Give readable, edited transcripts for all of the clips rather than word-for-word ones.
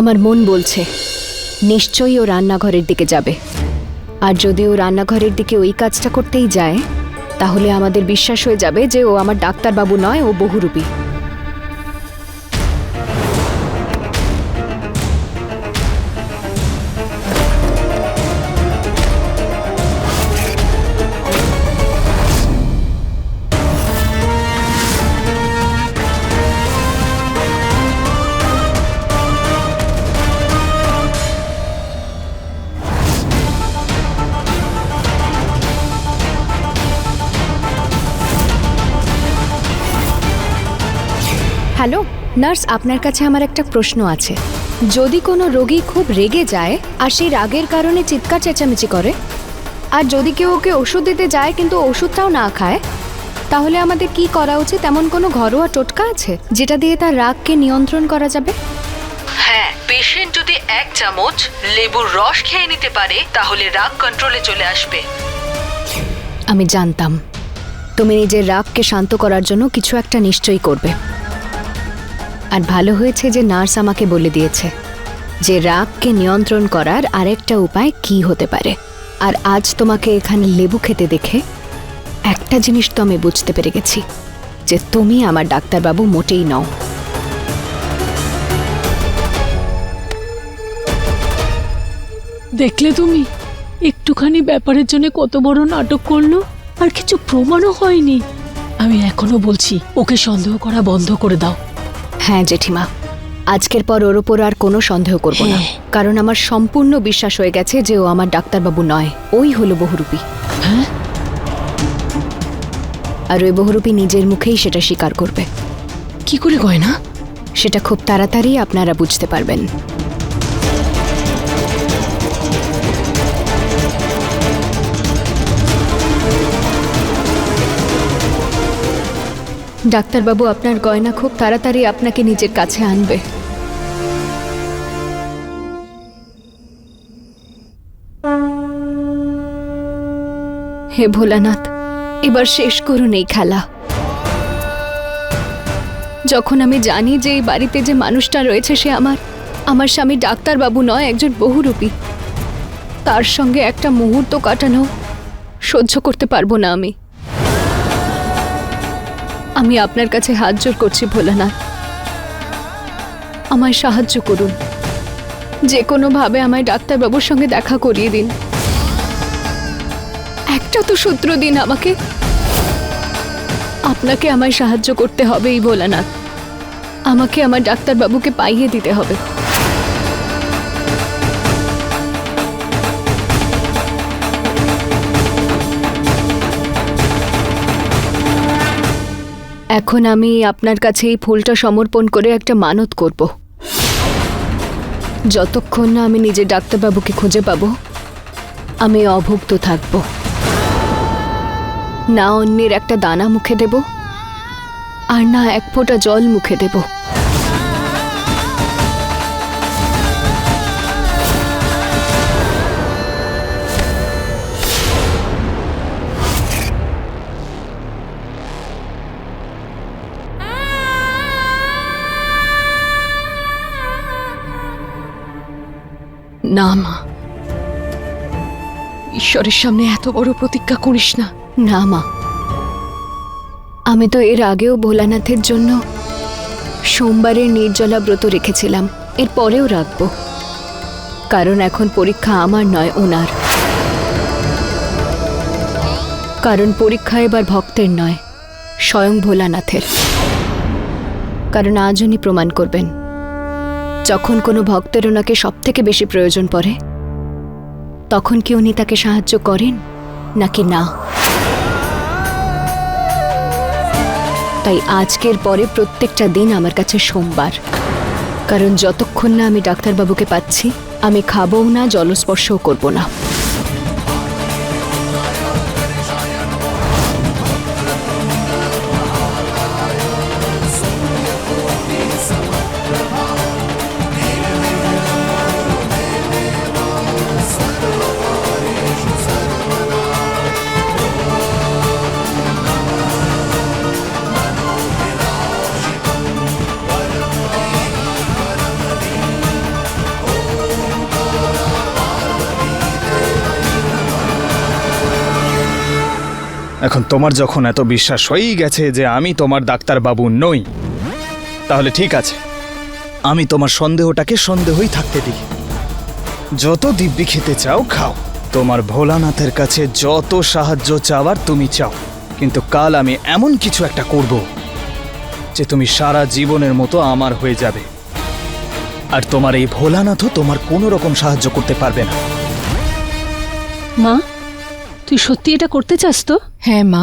আমার মন বলছে নিশ্চয়ই ও রান্নাঘরের দিকে যাবে। আর যদি ও রান্নাঘরের দিকে ওই কাজটা করতেই যায়, তাহলে আমাদের বিশ্বাস হয়ে যাবে যে ও আমার ডাক্তারবাবু নয়, ও বহুরূপী। হ্যালো নার্স, আপনার কাছে আমার একটা প্রশ্ন আছে। যদি কোনো রোগী খুব রেগে যায় আর সেই রাগের কারণে চিৎকার চেঁচামেচি করে, আর যদি কেউ ওকে ওষুধ দিতে যায় কিন্তু ওষুধটাও না খায়, তাহলে আমাদের কি করা উচিত? এমন কোনো ঘরোয়া টোটকা আছে যেটা দিয়ে তার রাগকে নিয়ন্ত্রণ করা যাবে? হ্যাঁ, পেশেন্ট যদি 1 চামচ লেবুর রস খেয়ে নিতে পারে তাহলে রাগ কন্ট্রোলে চলে আসবে। আমি জানতাম তুমি নিজের রাগকে শান্ত করার জন্য কিছু একটা নিশ্চয়ই করবে। আর ভালো হয়েছে যে নার্স আমাকে বলে দিয়েছে যে রাগকে নিয়ন্ত্রণ করার আরেকটা উপায় কি হতে পারে। আর আজ তোমাকে এখানে লেবু খেতে দেখে একটা জিনিস তো আমি বুঝতে পেরে গেছি, যে তুমি আমার ডাক্তারবাবু মোটেই নও। দেখলে তুমি, একটুখানি ব্যাপারের জন্য কত বড় নাটক করলো, আর কিছু প্রমাণও হয়নি। আমি এখনো বলছি ওকে সন্দেহ করা বন্ধ করে দাও। হ্যাঁ জেঠিমা, আজকের পর ওর ওপর আর কোনো সন্দেহ করব না, কারণ আমার সম্পূর্ণ বিশ্বাস হয়ে গেছে যে ও আমার ডাক্তারবাবু নয়, ওই হলো বহুরূপী। হ্যাঁ, আর ওই বহুরূপী নিজের মুখেই সেটা স্বীকার করবে। কি করে গয়না? সেটা খুব তাড়াতাড়ি আপনারা বুঝতে পারবেন। ডাক্তারবাবু, আপনার গয়না খুব তাড়াতাড়ি আপনাকে নিজের কাছে আনবে। হে ভোলানাথ, এবার শেষ করুন এই খেলা। যখন আমি জানি যে এই বাড়িতে যে মানুষটা রয়েছে সে আমার স্বামী ডাক্তারবাবু নয়, একজন বহুরূপী, তার সঙ্গে একটা মুহূর্ত কাটানো সহ্য করতে পারবো না আমি আপনার কাছে হাত জোড় করছি ভোলানাথ, আমায় সাহায্য করুন। যে কোনোভাবে আমায় ডাক্তারবাবুর সঙ্গে দেখা করিয়ে দিন। একটা তো সূত্র দিন আমাকে। আপনাকে আমায় সাহায্য করতে হবে এই ভোলানাথ, আমাকে আমার ডাক্তারবাবুকে পাইয়ে দিতে হবে। এখন আমি আপনার কাছে এই ফুলটা সমর্পণ করে একটা মানত করব। যতক্ষণ না আমি নিজের ডাক্তারবাবুকে খুঁজে পাবো, আমি অভুক্ত থাকব। না অন্যের একটা দানা মুখে দেব, আর না এক ফোঁটা জল মুখে দেব। না মা, ঈশ্বরের সামনে এত বড় প্রতিজ্ঞা করিস না। না মা, আমি তো এর আগেও ভোলানাথের জন্য সোমবারের নির্জলা ব্রত রেখেছিলাম, এর পরেও রাখব। কারণ এখন পরীক্ষা আমার নয়, ওনার। কারণ পরীক্ষা এবার ভক্তের নয়, স্বয়ং ভোলানাথের। কারণ আজ উনি প্রমাণ করবেন, যখন কোনো ভক্তের ওনাকে সবথেকে বেশি প্রয়োজন পড়ে, তখন কি উনি তাকে সাহায্য করেন নাকি না। তাই আজকের পরে প্রত্যেকটা দিন আমার কাছে সোমবার। কারণ যতক্ষণ না আমি ডাক্তারবাবুকে পাচ্ছি, আমি খাবও না, জলস্পর্শও করব না। এখন তোমার যখন এত বিশ্বাস হয়েই গেছে যে আমি তোমার ডাক্তারবাবু নই, তাহলে ঠিক আছে, আমি তোমার সন্দেহটাকে সন্দেহই থাকতে দিই। যত দিব্যি খেতে চাও খাও, তোমার ভোলানাথের কাছে যত সাহায্য চাওয়ার তুমি চাও, কিন্তু কাল আমি এমন কিছু একটা করব যে তুমি সারা জীবনের মতো আমার হয়ে যাবে, আর তোমার এই ভোলানাথও তোমার কোনো রকম সাহায্য করতে পারবে না। মা, তুই সত্যি এটা করতে চাস তো? হ্যাঁ মা,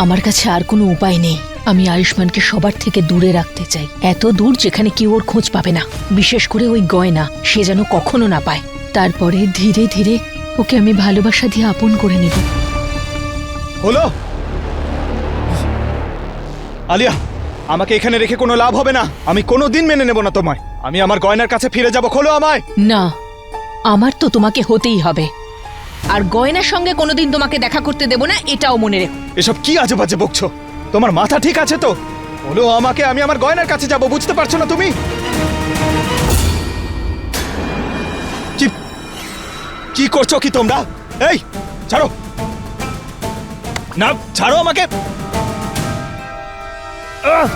আমার কাছে আর কোনো উপায় নেই। আমি আয়ুষ্মানকে সবার থেকে দূরে রাখতে চাই, এত দূর যেখানে কেউ ওর খোঁজ পাবে না, বিশেষ করে ওই গয়না সে যেন কখনো না পায়। তারপরে ধীরে ধীরে ওকে আমি ভালোবাসা দিয়ে আপন করে নেব। হলো আলিয়া, আমাকে এখানে রেখে কোনো লাভ হবে না। আমি কোনোদিন মেনে নেব না তোমায়। আমি আমার গয়নার কাছে ফিরে যাব। খোলো আমায়। না, আমার তো তোমাকে হতেই হবে, আর গয়নার সঙ্গে কোনোদিন তোমাকে দেখা করতে দেব না, এটাও মনে রেখো। এসব কি আজে বাজে বকছো? তোমার মাথা ঠিক আছে তো? বলো আমাকে, আমি আমার গয়নার কাছে যাব। বুঝতে পারছো না তুমি? কি কি করছো কি তোমরা? এই ছাড়ো না, ছাড়ো আমাকে। আহ!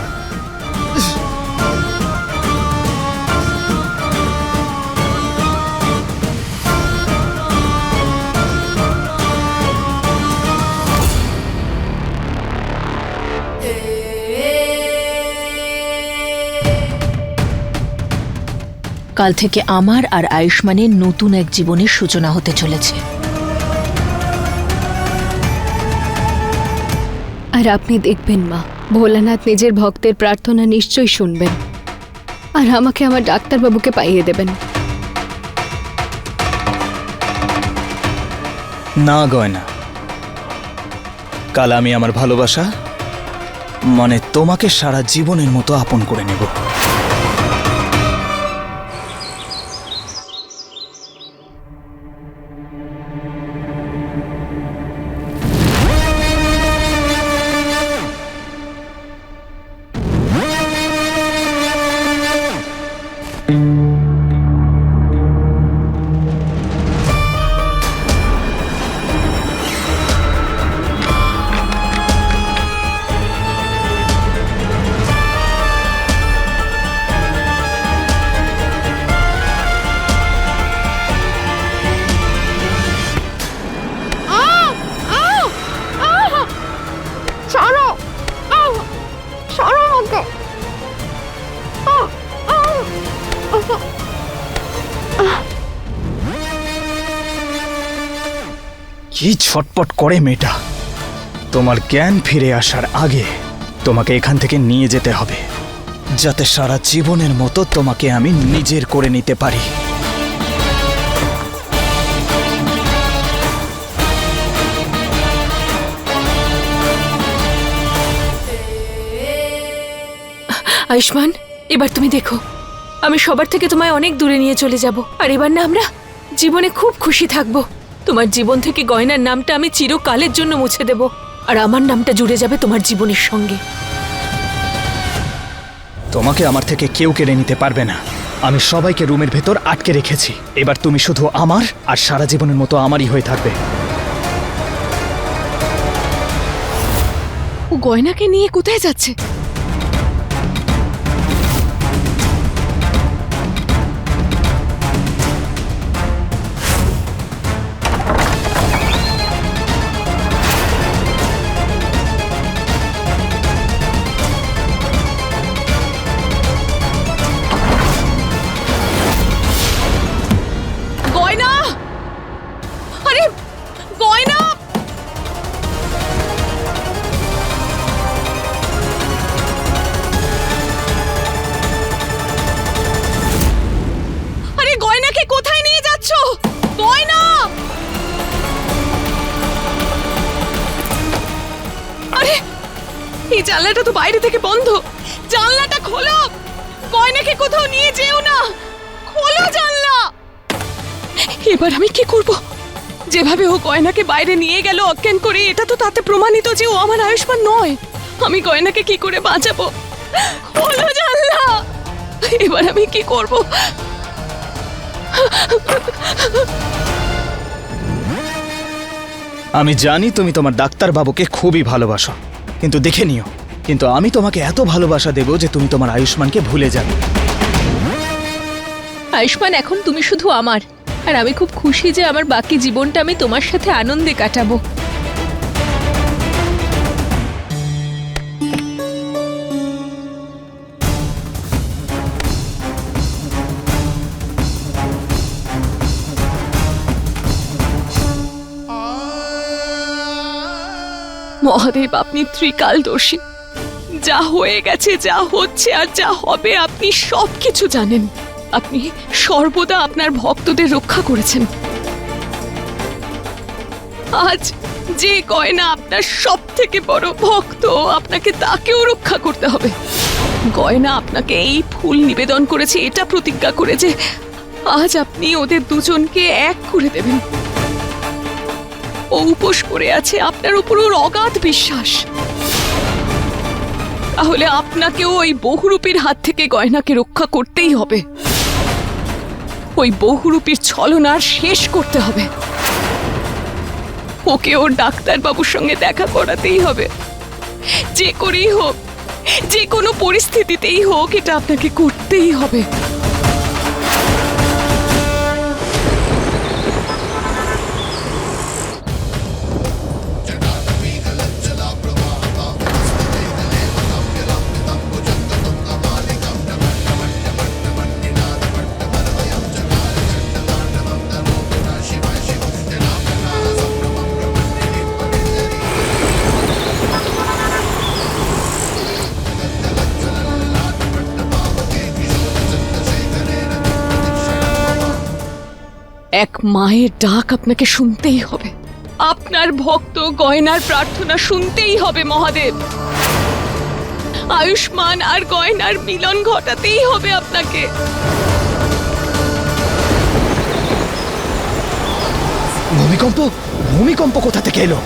কাল থেকে আমার আর আয়ুষ্মানের নতুন এক জীবনের সূচনা হতে চলেছে। আর আপনি দেখবেন মা, ভোলানাথ নিজের ভক্তের প্রার্থনা নিশ্চয়ই শুনবেন, আর আমাকে আমার ডাক্তারবাবুকে পাইয়ে দেবেন। না গয়না, কাল আমি আমার ভালোবাসা মানে তোমাকে সারা জীবনের মতো আপন করে নেব। কি ছটপট করে মেয়েটা। তোমার জ্ঞান ফিরে আসার আগে তোমাকে এখান থেকে নিয়ে যেতে হবে, যাতে সারা জীবনের মতো তোমাকে আমি নিজের করে নিতে পারি। আয়ুষ্মান, এবার তুমি দেখো, আমি সবার থেকে তোমায় অনেক দূরে নিয়ে চলে যাব, আর এবার না আমরা জীবনে খুব খুশি থাকবো। তোমার জীবন থেকে গয়নার নামটা আমি চিরকালের জন্য মুছে দেব, আর আমার নামটা জুড়ে যাবে তোমার জীবনের সঙ্গে। তোমাকে আমার থেকে কেউ কেড়ে নিতে পারবে না। আমি সবাইকে রুমের ভেতর আটকে রেখেছি। এবার তুমি শুধু আমার আর সারা জীবনের মতো আমারই হয়ে থাকবে। ও গয়নাকে নিয়ে কোথায় যাচ্ছে? গয়না! আরে গয়না! আরে গয়নাকে কোথায় নিয়ে যাচ্ছ? গয়না! আরে এই জানলাটা তো বাইরে থেকে বন্ধ। জানলাটা খোলো। গয়নাকে কোথাও নিয়ে যেও না। খোলো জানলা। এবার আমি কি করব? যেভাবে ও গয়নাকে বাইরে নিয়ে গেল অজ্ঞান করে, এটা তো তাতে প্রমাণিত যে ও আমার আয়ুষ্মান নয়। আমি গয়নাকে কি করে বাঁচাবো? খোলো জানলা। এবার আমি কি করব? আমি জানি তুমি তোমার ডাক্তার বাবুকে খুবই ভালোবাসো, কিন্তু দেখে নিও, কিন্তু আমি তোমাকে এত ভালোবাসা দেব যে তুমি তোমার আয়ুষ্মানকে ভুলে যাবে। আয়ুষ্মান, এখন তুমি শুধু আমার, আর আমি খুব খুশি যে আমার বাকি জীবনটা আমি তোমার সাথে আনন্দে কাটাবো। মহাদেব, আপনি ত্রিকালদর্শী। যা হয়ে গেছে, যা হচ্ছে আর যা হবে আপনি সব কিছু জানেন। আপনি সর্বদা আপনার ভক্তদের রক্ষা করেছেন। আজ যে গয়না আপনার সব থেকে বড় ভক্ত, আপনাকে তাকেও রক্ষা করতে হবে। গয়না আপনাকে এই ফুল নিবেদন করেছে এটা প্রতিজ্ঞা করে যে আজ আপনি ওদের দুজনকে এক করে দেবেন। ও উপোস করে আছে, আপনার উপর ওর অগাধ বিশ্বাস। তাহলে আপনাকেও ওই বহুরূপীর হাত থেকে গয়নাকে রক্ষা করতেই হবে। ওই বহুরূপীর ছলনার শেষ করতে হবে। ওকে ওর ডাক্তারবাবুর সঙ্গে দেখা করাতেই হবে। যে করেই হোক, যে কোনো পরিস্থিতিতেই হোক, এটা আপনাকে করতেই হবে। এক মায়ের ডাক আপনাকে শুনতেই হবে। আপনার ভক্ত গয়নার প্রার্থনা শুনতেই হবে মহাদেব। আয়ুষ্মান আর গয়নার মিলন ঘটাতেই হবে আপনাকে। ভূমিকম্প? ভূমিকম্প কোথা থেকে এলো?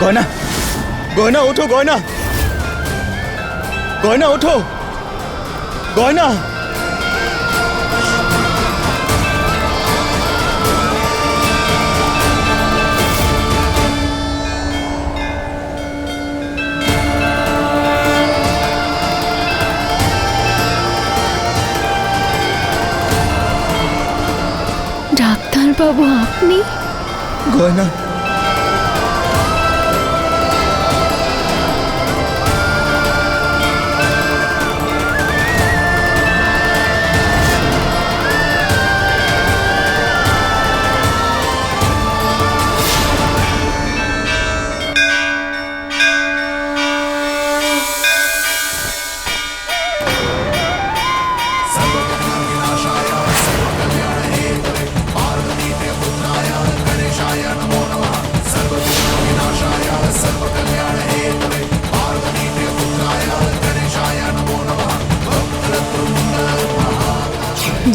গয়না, গয়না ওঠো, গয়না, গয়না ওঠো, গয়না। ডাক্তারবাবু আপনি? গয়না,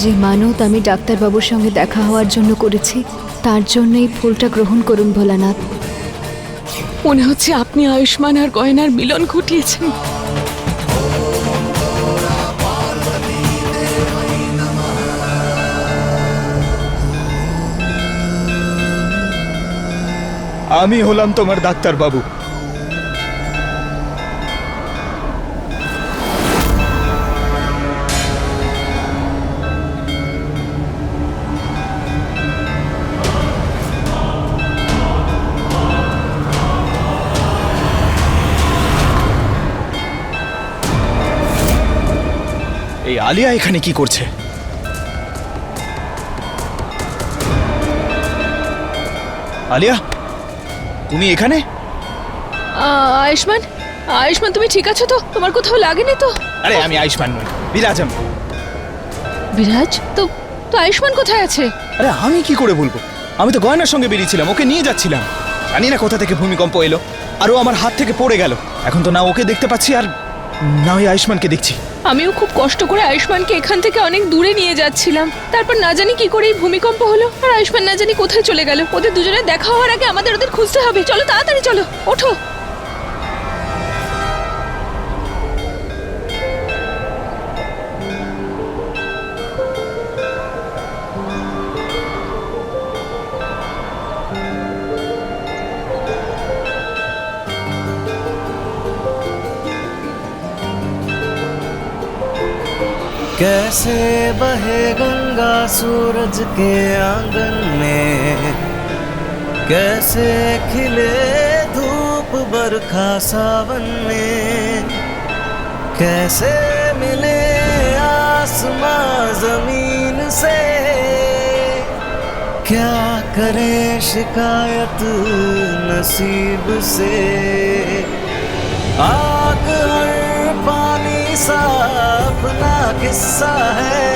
যে মানত আমি ডাক্তারবাবুর সঙ্গে দেখা হওয়ার জন্য করেছি, তার জন্য এই ফুলটা গ্রহণ করুন ভোলানাথ। মনে হচ্ছে আপনি আয়ুষ্মান আর গয়নার মিলন ঘটিয়েছেন। আমি হলাম তোমার ডাক্তারবাবু। এই আলিয়া এখানে কি করছে? আলিয়া, তুমি এখানে? আয়ুষ্মান, আয়ুষ্মান তুমি ঠিক আছো তো? তোমার কোথাও লাগেনি তো? আরে আমি আয়ুষ্মান নই, বিরাজ আমি। বিরাজ তো তো আয়ুষ্মান কোথায় আছে? আরে আমি কি করে বলবো? আমি তো গয়নার সঙ্গে বেরিয়েছিলাম, ওকে নিয়ে যাচ্ছিলাম। জানি না কোথা থেকে ভূমিকম্প এলো, আর ও আমার হাত থেকে পড়ে গেল। এখন তো না ওকে দেখতে পাচ্ছি, আর না ওই আয়ুষ্মানকে দেখছি। আমিও খুব কষ্ট করে আয়ুষ্মানকে এখান থেকে অনেক দূরে নিয়ে যাচ্ছিলাম, তারপর না জানি কি করে এই ভূমিকম্প হলো, আর আয়ুষ্মান না জানি কোথায় চলে গেল। ওদের দুজনের দেখা হওয়ার আগে আমাদের ওদের খুঁজতে হবে। চলো তাড়াতাড়ি চলো, ওঠো। कैसे बहे गंगा सूरज के आंगन में, कैसे खिले धूप बरखा सावन में, कैसे मिले आसमां जमीन से, क्या करें शिकायत नसीब से। आग और पानी सा अपना किस्सा है,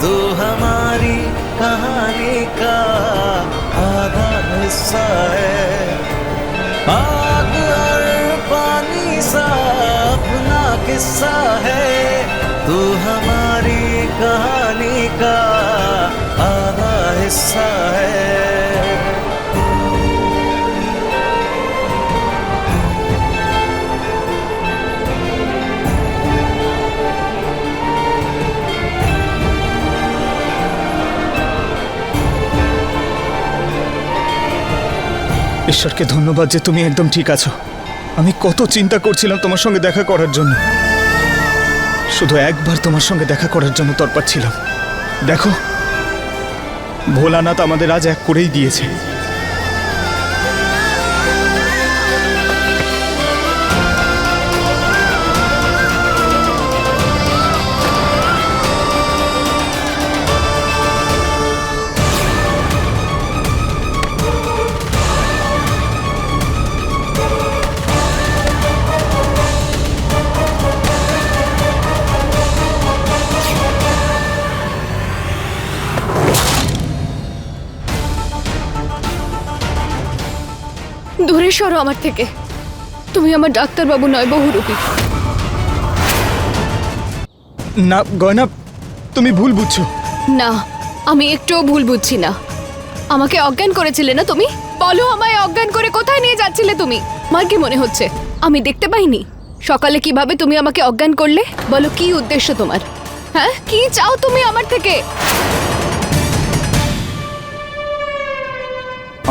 तू हमारी कहानी का आधा हिस्सा है। आग और पानी सा अपना किस्सा है, तू हमारी कहानी का आधा हिस्सा है। ঈশ্বরকে ধন্যবাদ যে তুমি একদম ঠিক আছো। আমি কত চিন্তা করছিলাম তোমার সঙ্গে দেখা করার জন্য, শুধু একবার তোমার সঙ্গে দেখা করার জন্য তৎপর ছিলাম। দেখো, ভোলানাথ আমাদের আজ এক করেই দিয়েছে। দূরে সরো আমার থেকে। তুমি আমার ডাক্তারবাবু নয়, বহুরূপী। না গয়না, তুমি ভুল বুঝছো। না, আমি একটুও ভুল বুঝছি না। আমাকে অজ্ঞান করেছিলে না তুমি? বলো আমায় অজ্ঞান করে কোথায় নিয়ে যাচ্ছিলে তুমি? আমার কি মনে হচ্ছে আমি দেখতে পাইনি? সকালে কিভাবে তুমি আমাকে অজ্ঞান করলে? বলো কি উদ্দেশ্য তোমার? হ্যাঁ, কি চাও তুমি আমার থেকে?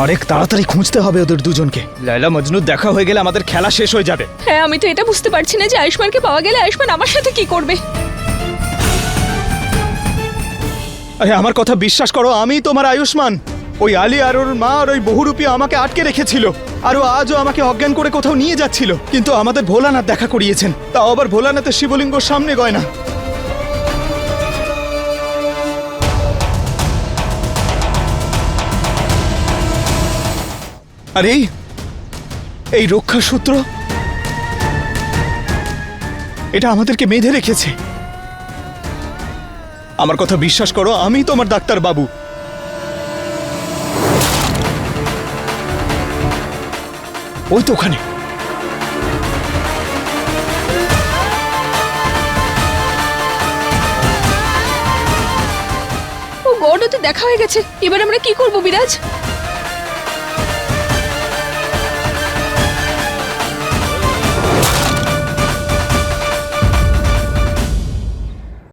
অনেক তাড়াতাড়ি খুঁজতে হবে ওদের দুজনকে। লায়লা মজনু দেখা হয়ে গেলে আমাদের খেলা শেষ হয়ে যাবে। হ্যাঁ, আমি তো এটা বুঝতে পারছি না যে আয়ুষ্মানকে পাওয়া গেলে আয়ুষ্মান আমার সাথে কি করবে। আরে আমার কথা বিশ্বাস করো, আমি তোমার আয়ুষ্মান। ওই আলী আর ওর মা আর ওই বহুরূপী আমাকে আটকে রেখেছিল, আর ও আজও আমাকে অজ্ঞান করে কোথাও নিয়ে যাচ্ছিল। কিন্তু আমাদের ভোলানাথ দেখা করিয়েছেন, তাও আবার ভোলানাথের শিবলিঙ্গর সামনে গয়না। আর এই রক্ষা সূত্র, এটা আমাদেরকে বেঁধে রেখেছে। আমার কথা বিশ্বাস করো, আমি তোমার ডাক্তার বাবু। ওই তো ওখানে। ও গড, ওতে দেখা হয়ে গেছে। এবার আমরা কি করব বিরাজ?